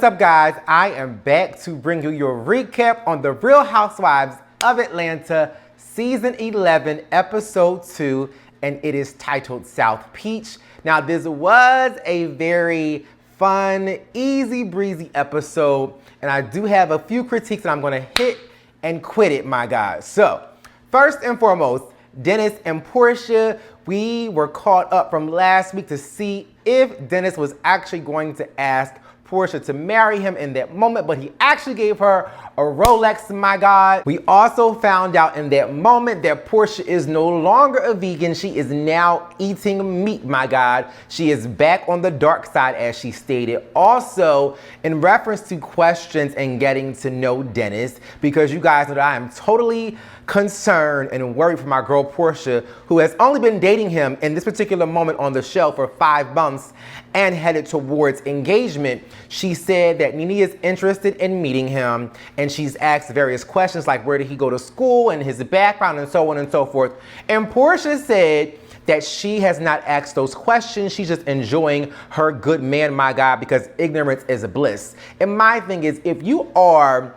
What's up, guys? I am back to bring you your recap on the Real Housewives of Atlanta, Season 11, Episode 2, and it is titled South Peach. Now, this was a very fun, easy breezy episode, and I do have a few critiques that I'm gonna hit and quit it, my guys. So, first and foremost, Dennis and Porsha, we were caught up from last week to see if Dennis was actually going to ask Porsha to marry him in that moment, but he actually gave her a Rolex, my God. We also found out in that moment that Porsha is no longer a vegan. She is now eating meat, my God. She is back on the dark side, as she stated. Also, in reference to questions and getting to know Dennis, because you guys know that I am totally concerned and worried for my girl Porsha, who has only been dating him in this particular moment on the show for 5 months and headed towards engagement. She said that Nene is interested in meeting him, and she's asked various questions like where did he go to school and his background and so on and so forth. And Porsha said that she has not asked those questions. She's just enjoying her good man, my God, because ignorance is bliss. And my thing is, if you are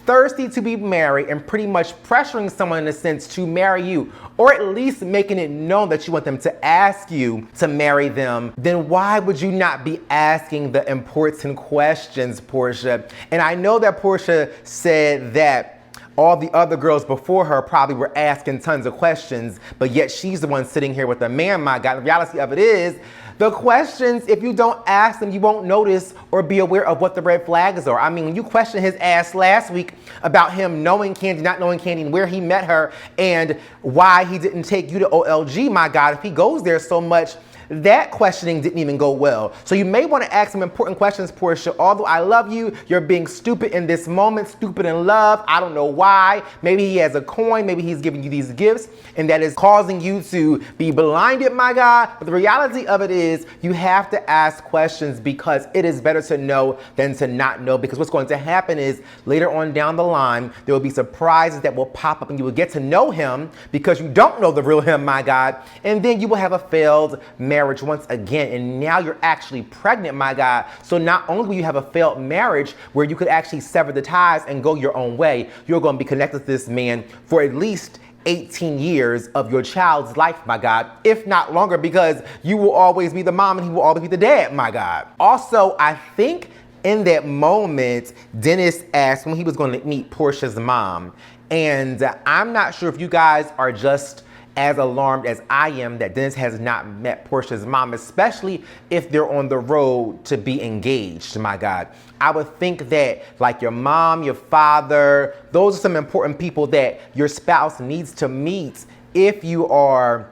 thirsty to be married and pretty much pressuring someone in a sense to marry you, or at least making it known that you want them to ask you to marry them, then why would you not be asking the important questions, Porsha? And I know that Porsha said that all the other girls before her probably were asking tons of questions, but yet she's the one sitting here with a man, my God. The reality of it is, the questions, if you don't ask them, you won't notice or be aware of what the red flags are. I mean, when you questioned his ass last week about him knowing Candy, not knowing Candy, and where he met her, and why he didn't take you to OLG, my God, if he goes there so much, that questioning didn't even go well. So you may want to ask some important questions, Porsha. Although I love you, you're being stupid in this moment, stupid in love. I don't know why. Maybe he has a coin, maybe he's giving you these gifts, and that is causing you to be blinded, my God. But the reality of it is, you have to ask questions because it is better to know than to not know. Because what's going to happen is, later on down the line, there will be surprises that will pop up and you will get to know him because you don't know the real him, my God. And then you will have a failed marriage once again, and now you're actually pregnant, my God. So not only will you have a failed marriage where you could actually sever the ties and go your own way, you're going to be connected to this man for at least 18 years of your child's life, my God, if not longer, because you will always be the mom and he will always be the dad, my God. Also, I think in that moment, Dennis asked when he was going to meet Porsha's mom, and I'm not sure if you guys are just as alarmed as I am that Dennis has not met Porsha's mom, especially if they're on the road to be engaged, my God. I would think that like your mom, your father, those are some important people that your spouse needs to meet if you are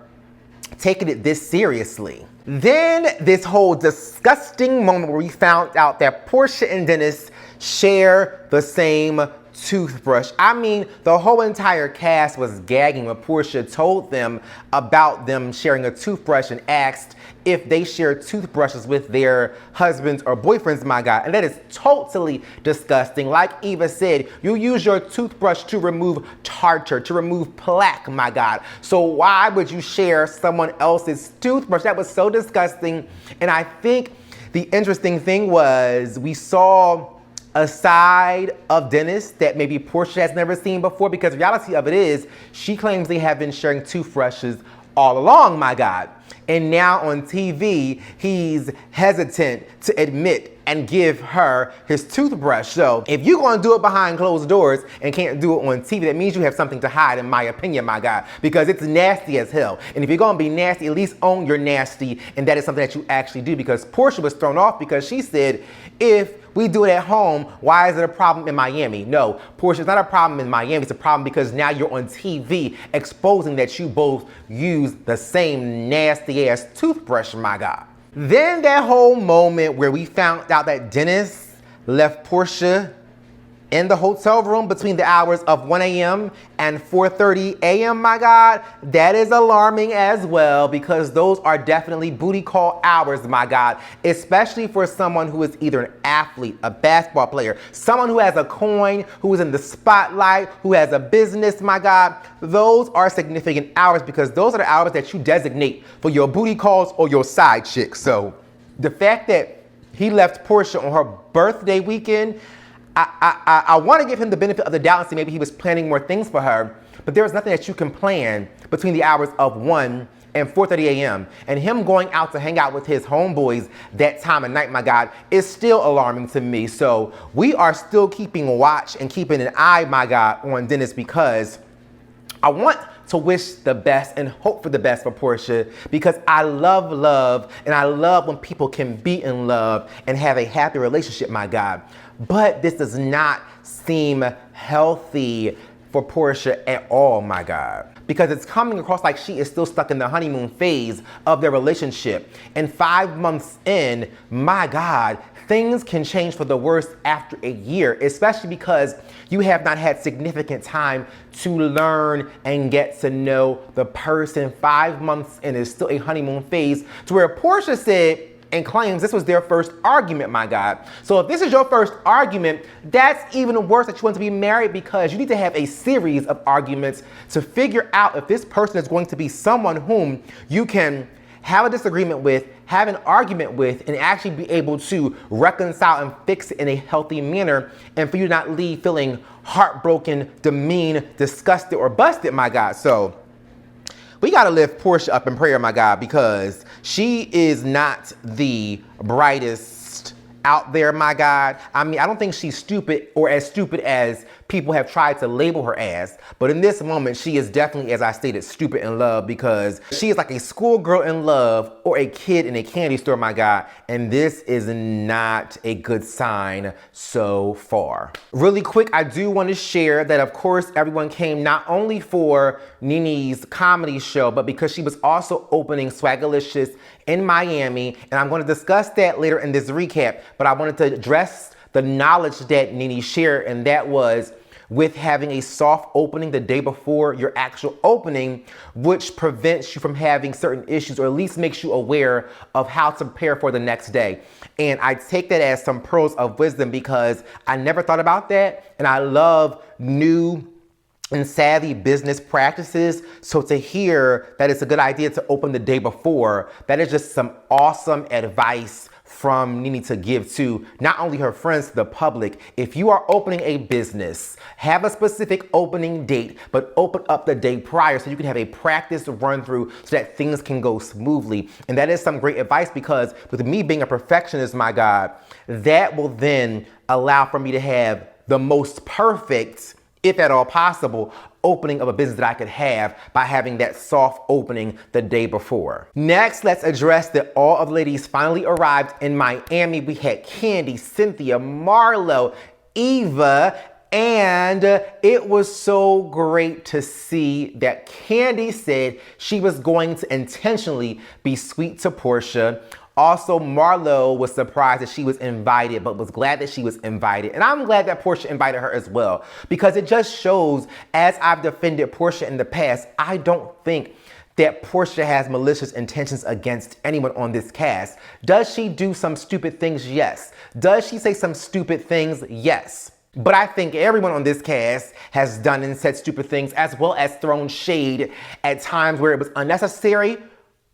taking it this seriously. Then this whole disgusting moment where we found out that Porsha and Dennis share the same toothbrush. I mean, the whole entire cast was gagging when Porsha told them about them sharing a toothbrush and asked if they share toothbrushes with their husbands or boyfriends, my God. And that is totally disgusting. Like Eva said, you use your toothbrush to remove tartar, to remove plaque, my God. So why would you share someone else's toothbrush? That was so disgusting. And I think the interesting thing was we saw a side of Dennis that maybe Porsha has never seen before, because the reality of it is, she claims they have been sharing toothbrushes all along, my God. And now on TV, he's hesitant to admit and give her his toothbrush. So if you're gonna do it behind closed doors and can't do it on TV, that means you have something to hide, in my opinion, my God, because it's nasty as hell. And if you're gonna be nasty, at least own your nasty, and that is something that you actually do, because Porsha was thrown off because she said, if we do it at home, why is it a problem in Miami? No, Porsha, it's not a problem in Miami. It's a problem because now you're on TV exposing that you both use the same nasty ass toothbrush, my God. Then that whole moment where we found out that Dennis left Porsha in the hotel room between the hours of 1 a.m. and 4:30 a.m., my God, that is alarming as well, because those are definitely booty call hours, my God, especially for someone who is either an athlete, a basketball player, someone who has a coin, who is in the spotlight, who has a business, my God. Those are significant hours, because those are the hours that you designate for your booty calls or your side chicks. So the fact that He left Porsha on her birthday weekend. I want to give him the benefit of the doubt and say maybe he was planning more things for her, but there is nothing that you can plan between the hours of 1 and 4:30 a.m. And him going out to hang out with his homeboys that time of night, my God, is still alarming to me. So we are still keeping watch and keeping an eye, my God, on Dennis, because I want to wish the best and hope for the best for Porsha, because I love love, and I love when people can be in love and have a happy relationship, my God. But this does not seem healthy for Porsha at all, my God, because it's coming across like she is still stuck in the honeymoon phase of their relationship. And 5 months in, my God, things can change for the worse after a year, especially because you have not had significant time to learn and get to know the person. 5 months in is still a honeymoon phase, to where Porsha said and claims this was their first argument, my God. So if this is your first argument, that's even worse that you want to be married, because you need to have a series of arguments to figure out if this person is going to be someone whom you can have a disagreement with, have an argument with, and actually be able to reconcile and fix it in a healthy manner, and for you to not leave feeling heartbroken, demeaned, disgusted, or busted, my God. So we gotta lift Porsha up in prayer, my God, because she is not the brightest out there, my God. I mean, I don't think she's stupid or as stupid as people have tried to label her as. But in this moment, she is definitely, as I stated, stupid in love, because she is like a schoolgirl in love or a kid in a candy store, my God. And this is not a good sign so far. Really quick, I do want to share that, of course, everyone came not only for Nene's comedy show, but because she was also opening Swagalicious in Miami. And I'm going to discuss that later in this recap. But I wanted to address the knowledge that Nene shared, and that was with having a soft opening the day before your actual opening, which prevents you from having certain issues, or at least makes you aware of how to prepare for the next day. And I take that as some pearls of wisdom, because I never thought about that, and I love new and savvy business practices. So to hear that it's a good idea to open the day before, that is just some awesome advice from Nene to give to not only her friends, to the public. If you are opening a business, have a specific opening date, but open up the day prior so you can have a practice run through so that things can go smoothly. And that is some great advice, because with me being a perfectionist, my God, that will then allow for me to have the most perfect, if at all possible, opening of a business that I could have by having that soft opening the day before. Next, let's address that all of the ladies finally arrived in Miami. We had Candy, Cynthia, Marlo, Eva, and it was so great to see that Candy said she was going to intentionally be sweet to Porsha. Also, Marlo was surprised that she was invited, but was glad that she was invited. And I'm glad that Porsha invited her as well, because it just shows, as I've defended Porsha in the past, I don't think that Porsha has malicious intentions against anyone on this cast. Does she do some stupid things? Yes. Does she say some stupid things? Yes. But I think everyone on this cast has done and said stupid things, as well as thrown shade at times where it was unnecessary,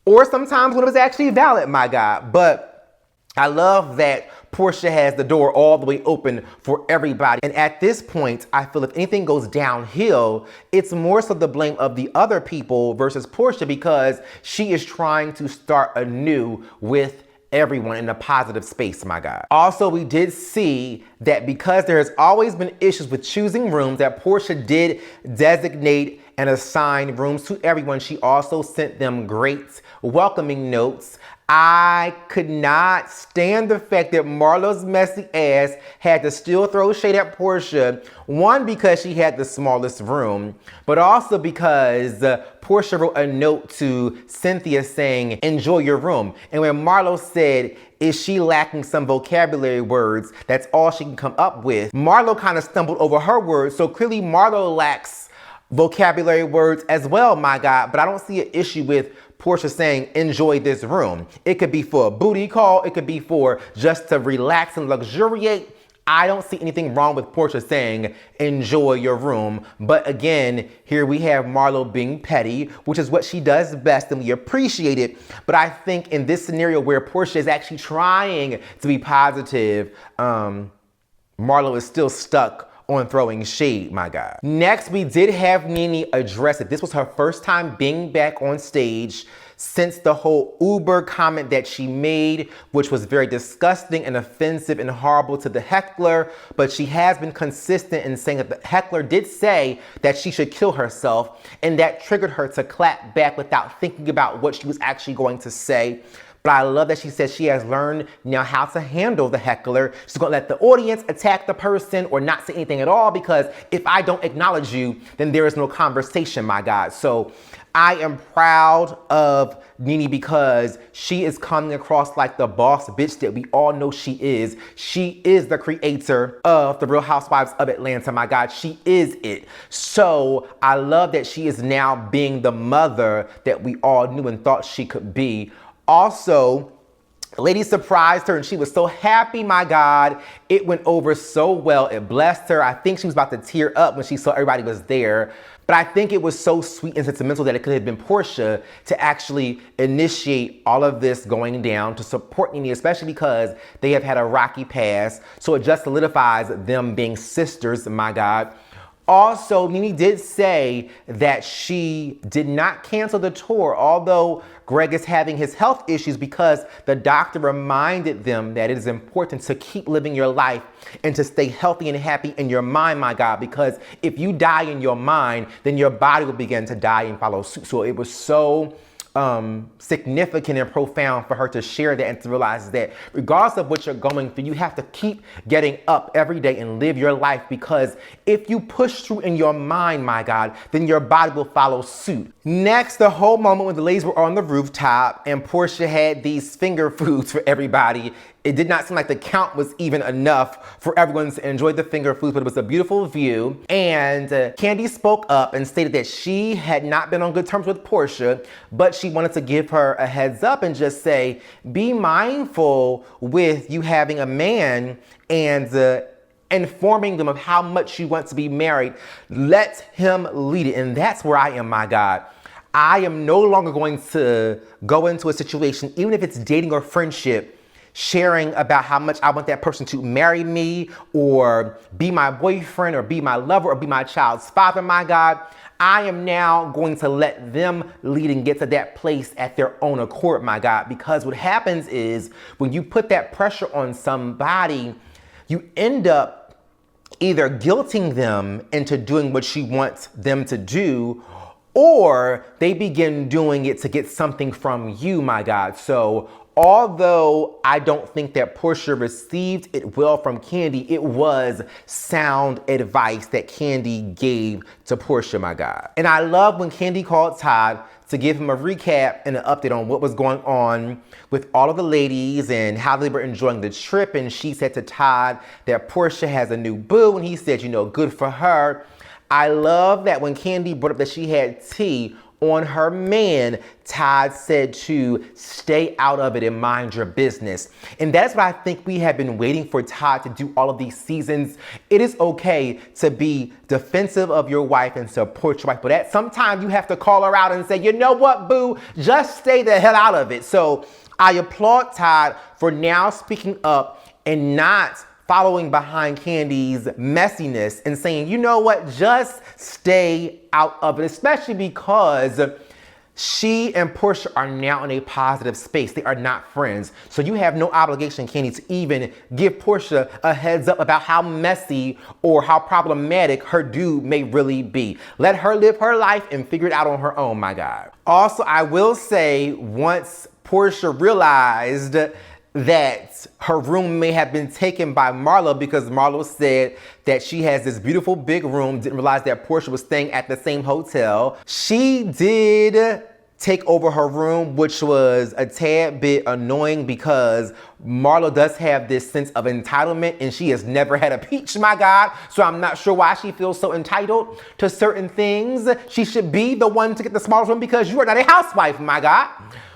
or sometimes when it was actually valid, my God. But I love that Porsha has the door all the way open for everybody. And at this point, I feel if anything goes downhill, it's more so the blame of the other people versus Porsha, because she is trying to start anew with everyone in a positive space, my God. Also, we did see that because there has always been issues with choosing rooms, that Porsha did designate and assign rooms to everyone. She also sent them great welcoming notes. I could not stand the fact that Marlo's messy ass had to still throw shade at Porsha. One, because she had the smallest room, but also because Porsha wrote a note to Cynthia saying, enjoy your room. And when Marlo said, is she lacking some vocabulary words? That's all she can come up with. Marlo kind of stumbled over her words. So clearly Marlo lacks vocabulary words as well, my God. But I don't see an issue with Porsha saying, enjoy this room. It could be for a booty call. It could be for just to relax and luxuriate. I don't see anything wrong with Porsha saying, enjoy your room. But again, here we have Marlo being petty, which is what she does best, and we appreciate it. But I think in this scenario where Porsha is actually trying to be positive, Marlo is still stuck on throwing shade, my God. Next, we did have Nene address it. This was her first time being back on stage since the whole Uber comment that she made, which was very disgusting and offensive and horrible to the heckler. But she has been consistent in saying that the heckler did say that she should kill herself, and that triggered her to clap back without thinking about what she was actually going to say. But I love that she says she has learned now how to handle the heckler. She's gonna let the audience attack the person or not say anything at all, because if I don't acknowledge you, then there is no conversation, my God. So I am proud of Nene because she is coming across like the boss bitch that we all know she is. She is the creator of the Real Housewives of Atlanta, my God. She is it. So I love that she is now being the mother that we all knew and thought she could be. Also, lady surprised her and she was so happy, my God. It went over so well. It blessed her. I think she was about to tear up when she saw everybody was there. But I think it was so sweet and sentimental that it could have been Porsha to actually initiate all of this going down to support Nene, especially because they have had a rocky past. So it just solidifies them being sisters, my God. Also, Nene did say that she did not cancel the tour, although Gregg is having his health issues, because the doctor reminded them that it is important to keep living your life and to stay healthy and happy in your mind, my God, because if you die in your mind, then your body will begin to die and follow suit. So it was so significant and profound for her to share that and to realize that regardless of what you're going through, you have to keep getting up every day and live your life, because if you push through in your mind, my God, then your body will follow suit. Next, the whole moment when the ladies were on the rooftop and Porsha had these finger foods for everybody. It did not seem like the count was even enough for everyone to enjoy the finger foods, but it was a beautiful view. And Kandi spoke up and stated that she had not been on good terms with Porsha, but she wanted to give her a heads up and just say, be mindful with you having a man and informing them of how much you want to be married. Let him lead it. And that's where I am, my God. I am no longer going to go into a situation, even if it's dating or friendship, sharing about how much I want that person to marry me or be my boyfriend or be my lover or be my child's father, my God. I am now going to let them lead and get to that place at their own accord, my God, because what happens is when you put that pressure on somebody, you end up either guilting them into doing what you want them to do, or they begin doing it to get something from you, my God. So although I don't think that Porsha received it well from Kandi, it was sound advice that Kandi gave to Porsha, my God. And I love when Kandi called Todd to give him a recap and an update on what was going on with all of the ladies and how they were enjoying the trip. And she said to Todd that Porsha has a new boo, and he said, you know, good for her. I love that when Kandi brought up that she had tea on her man, Todd said to stay out of it and mind your business. And that's what I think we have been waiting for Todd to do all of these seasons. It is okay to be defensive of your wife and support your wife, but at some time you have to call her out and say, you know what, boo, just stay the hell out of it. So I applaud Todd for now speaking up and not following behind Kandi's messiness and saying, you know what, just stay out of it, especially because she and Porsha are now in a positive space. They are not friends. So you have no obligation, Kandi, to even give Porsha a heads up about how messy or how problematic her dude may really be. Let her live her life and figure it out on her own, my God. Also, I will say, once Porsha realized that her room may have been taken by Marlo, because Marlo said that she has this beautiful big room, didn't realize that Porsha was staying at the same hotel. She did take over her room, which was a tad bit annoying because Marlo does have this sense of entitlement and she has never had a peach, my God. So I'm not sure why she feels so entitled to certain things. She should be the one to get the smallest room because you are not a housewife, my God.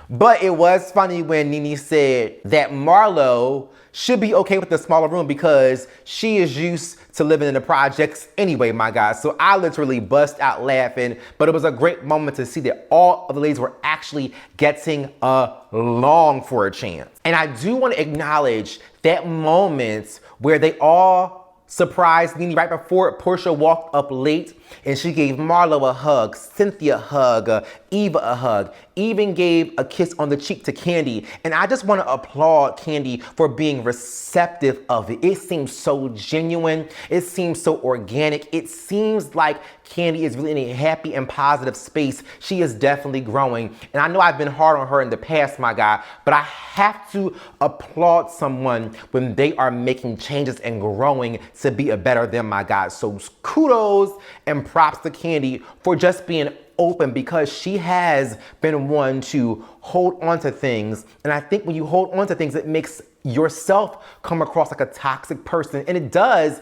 But it was funny when Nene said that Marlo should be okay with the smaller room because she is used to living in the projects anyway, my God. So I literally bust out laughing, but it was a great moment to see that all of the ladies were actually getting along for a chance. And I do want to acknowledge that moment where they all surprised Nene right before Porsha walked up late, and she gave Marlo a hug, Cynthia a hug, Eva a hug, even gave a kiss on the cheek to Kandi. And I just want to applaud Kandi for being receptive of it. It seems so genuine. It seems so organic. It seems like Kandi is really in a happy and positive space. She is definitely growing. And I know I've been hard on her in the past, my God, but I have to applaud someone when they are making changes and growing to be a better them, my God. So kudos and props to Kandi for just being open, because she has been one to hold on to things. And I think when you hold on to things, it makes yourself come across like a toxic person, and it does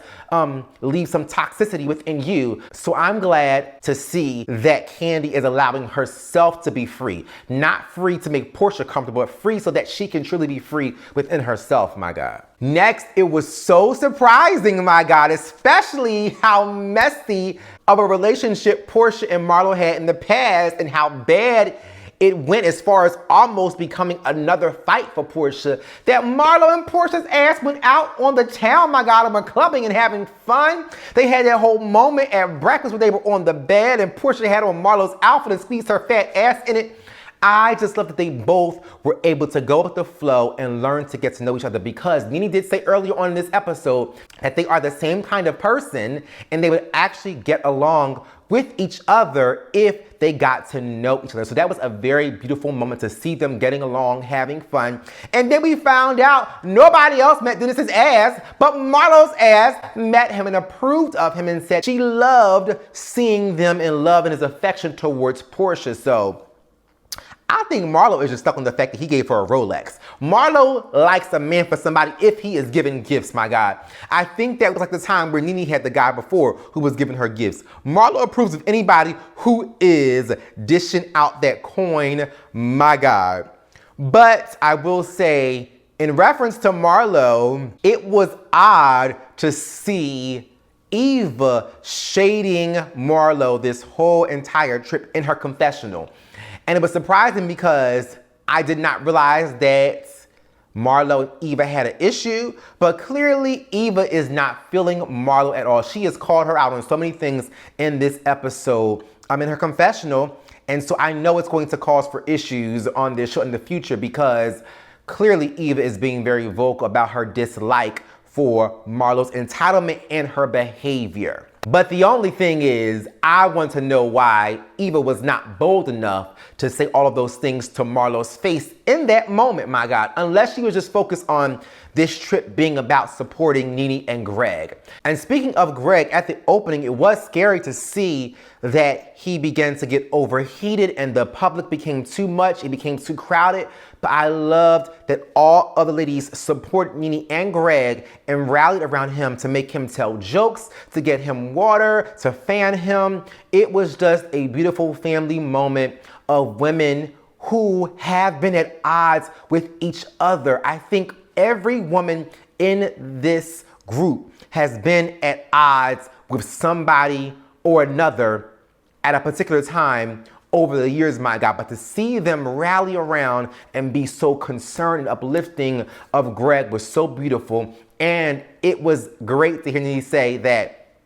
leave some toxicity within you. So I'm glad to see that Kandi is allowing herself to be free, not free to make Porsha comfortable, but free so that she can truly be free within herself, my God. Next, it was so surprising, my God, especially how messy of a relationship Porsha and Marlo had in the past and how bad it went as far as almost becoming another fight for Porsha. That Marlo and Porsha's ass went out on the town, my God, and were clubbing and having fun. They had that whole moment at breakfast where they were on the bed and Porsha had on Marlo's outfit and squeezed her fat ass in it. I just love that they both were able to go with the flow and learn to get to know each other, because Nene did say earlier on in this episode that they are the same kind of person and they would actually get along with each other if they got to know each other. So that was a very beautiful moment to see them getting along, having fun. And then we found out nobody else met Dennis's ass, but Marlo's ass met him and approved of him and said she loved seeing them in love and his affection towards Porsha. So I think Marlo is just stuck on the fact that he gave her a Rolex. Marlo likes a man for somebody if he is giving gifts, my God. I think that was like the time where Nene had the guy before who was giving her gifts. Marlo approves of anybody who is dishing out that coin, my God. But I will say, in reference to Marlo, it was odd to see Eva shading Marlo this whole entire trip in her confessional. And it was surprising because I did not realize that Marlo and Eva had an issue, but clearly Eva is not feeling Marlo at all. She has called her out on so many things in this episode, in her confessional. And so I know it's going to cause for issues on this show in the future, because clearly Eva is being very vocal about her dislike for Marlo's entitlement and her behavior. But the only thing is, I want to know why Eva was not bold enough to say all of those things to Marlo's face in that moment, my God, unless she was just focused on this trip being about supporting Nene and Gregg. And speaking of Gregg, at the opening, it was scary to see that he began to get overheated and the public became too much. It became too crowded. But I loved that all other ladies supported Nene and Gregg and rallied around him to make him tell jokes, to get him water, to fan him. It was just a beautiful family moment of women who have been at odds with each other. I think every woman in this group has been at odds with somebody or another at a particular time over the years, my God. But to see them rally around and be so concerned and uplifting of Gregg was so beautiful. And it was great to hear Nene say that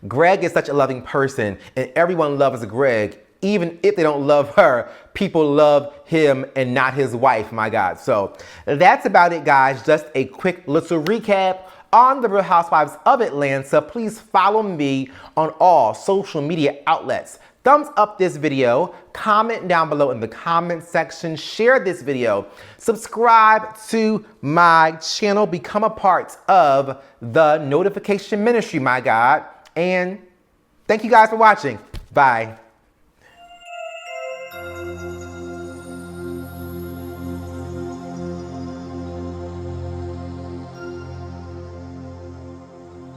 Gregg is such a loving person and everyone loves Gregg. Even if they don't love her, people love him and not his wife, my God. So that's about it, guys. Just a quick little recap on the Real Housewives of Atlanta. Please follow me on all social media outlets. Thumbs up this video, comment down below in the comment section, share this video, subscribe to my channel, become a part of the notification ministry, my God. And thank you guys for watching. Bye.